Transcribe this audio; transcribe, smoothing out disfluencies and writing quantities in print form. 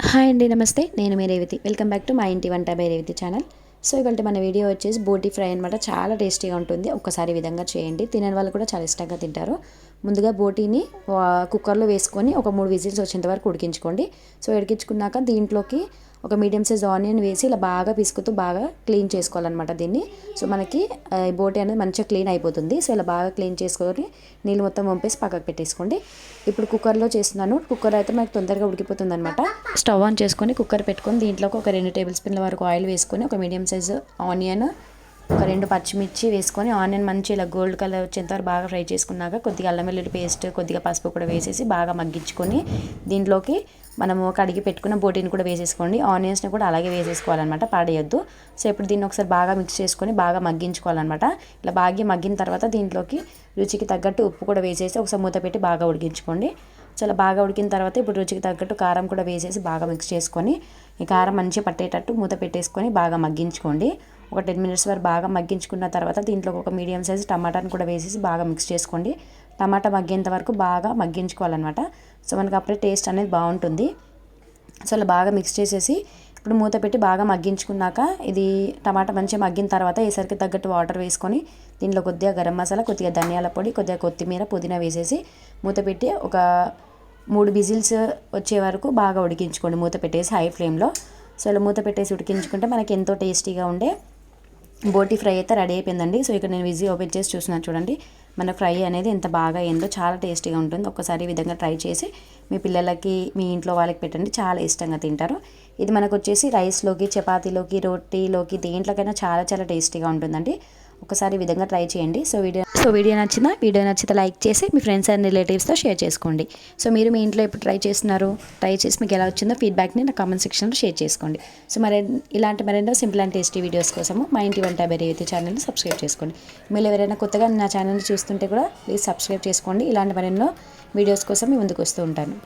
Hi అండి, నమస్తే. నేను మీ రేవతి. వెల్కమ్ బ్యాక్ టు మా ఇంటి వంట బై రేవతి ఛానల్. సో ఇవాళ మన వీడియో వచ్చేసి బోటి ఫ్రై అనమాట. చాలా టేస్టీగా ఉంటుంది. ఒక్కసారి ఈ విధంగా చేయండి, తినని వాళ్ళు కూడా చాలా ఇష్టంగా తింటారు. ముందుగా బోటీని కుక్కర్లో వేసుకొని ఒక 3 విజిల్స్ వచ్చేంత వరకు ఉడికించుకోండి. సో ఉడికించుకున్నాక దీంట్లోకి ఒక మీడియం సైజ్ ఆనియన్ వేసి ఇలా బాగా పిసుకుతూ బాగా క్లీన్ చేసుకోవాలన్నమాట దీన్ని. సో మనకి బోటి అనేది మంచిగా క్లీన్ అయిపోతుంది. సో ఇలా బాగా క్లీన్ చేసుకొని నీళ్ళు మొత్తం వంపేసి పక్కకు పెట్టేసుకోండి. ఇప్పుడు కుక్కర్లో చేస్తున్నాను. కుక్కర్ అయితే మనకు తొందరగా ఉడికిపోతుంది అనమాట. స్టవ్ ఆన్ చేసుకొని కుక్కర్ పెట్టుకొని దీంట్లోకి ఒక 2 టేబుల్ స్పూన్ల వరకు ఆయిల్ వేసుకొని ఒక మీడియం సైజు ఆనియన్, ఒక 2 పచ్చిమిర్చి వేసుకొని ఆనియన్ మంచి ఇలా గోల్డ్ కలర్ వచ్చేంత వరకు బాగా ఫ్రై చేసుకున్నాక కొద్దిగా అల్లం వెల్లుల్లి పేస్ట్, కొద్దిగా పసుపు కూడా వేసేసి బాగా మగ్గించుకొని దీంట్లోకి మనము కడిగి పెట్టుకున్న బోటీని కూడా వేసేసుకోండి. ఆనియన్స్ని కూడా అలాగే వేసేసుకోవాలన్నమాట, పాడేయొద్దు. సో ఇప్పుడు దీన్ని ఒకసారి బాగా మిక్స్ చేసుకొని బాగా మగ్గించుకోవాలన్నమాట. ఇలా బాగా మగ్గిన తర్వాత దీంట్లోకి రుచికి తగ్గట్టు ఉప్పు కూడా వేసేసి ఒకసారి మూత పెట్టి బాగా ఉడికించుకోండి. చాలా బాగా ఉడికిన తర్వాత ఇప్పుడు రుచికి తగ్గట్టు కారం కూడా వేసేసి బాగా మిక్స్ చేసుకొని ఈ కారం మంచిగా పట్టేటట్టు మూత పెట్టేసుకొని బాగా మగ్గించుకోండి. ఒక 10 మినిట్స్ వరకు బాగా మగ్గించుకున్న తర్వాత దీంట్లో ఒక మీడియం సైజ్ టమాటాని కూడా వేసేసి బాగా మిక్స్ చేసుకోండి. టమాటా మగ్గేంత వరకు బాగా మగ్గించుకోవాలన్నమాట. సో మనకి అప్పుడే టేస్ట్ అనేది బాగుంటుంది. సో అలా బాగా మిక్స్ చేసేసి ఇప్పుడు మూత పెట్టి బాగా మగ్గించుకున్నాక ఇది టమాటా మంచిగా మగ్గిన తర్వాత ఈసరికి తగ్గట్టు వాటర్ వేసుకొని దీంట్లో కొద్దిగా గరం మసాలా, కొద్దిగా ధనియాల పొడి, కొద్దిగా కొత్తిమీర, పుదీనా వేసేసి మూత పెట్టి ఒక 3 విజిల్స్ వచ్చే వరకు బాగా ఉడికించుకోండి మూత పెట్టేసి హై ఫ్లేమ్లో. సో ఇలా మూత పెట్టేసి ఉడికించుకుంటే మనకి ఎంతో టేస్టీగా ఉండే బోటి ఫ్రై అయితే రెడీ అయిపోయిందండి. సో ఇక్కడ నేను విజిల్ ఓపెన్ చేసి చూస్తున్నాను, చూడండి మన ఫ్రై అనేది ఎంత బాగా అయిందో. చాలా టేస్టీగా ఉంటుంది. ఒక్కసారి ఈ విధంగా ట్రై చేసి మీ పిల్లలకి, మీ ఇంట్లో వాళ్ళకి పెట్టండి, చాలా ఇష్టంగా తింటారు. ఇది మనకు వచ్చేసి రైస్లోకి, చపాతీలోకి, రోటీలోకి, దేంట్లోకైనా చాలా చాలా టేస్టీగా ఉంటుందండి. ఒకసారి ఈ విధంగా ట్రై చేయండి. వీడియో నచ్చితే లైక్ చేసి మీ ఫ్రెండ్స్ అండ్ రిలేటివ్స్తో షేర్ చేసుకోండి. సో మీరు మీ ఇంట్లో ఎప్పుడు ట్రై చేసి మీకు ఎలా వచ్చిందో ఫీడ్బ్యాక్ని నా కామెంట్ సెక్షన్లో షేర్ చేసుకోండి. సో ఇలాంటి మరెన్నో సింపుల్ అండ్ టేస్టీ వీడియోస్ కోసము మా ఇంటి వంట బై రేవతి ఛానల్ని సబ్స్క్రైబ్ చేసుకోండి. మీరు ఎవరైనా కొత్తగా నా ఛానల్ని చూస్తుంటే కూడా ప్లీజ్ సబ్స్క్రైబ్ చేసుకోండి. ఇలాంటి మరెన్నో వీడియోస్ కోసం మీ ముందుకు వస్తూ ఉంటాను.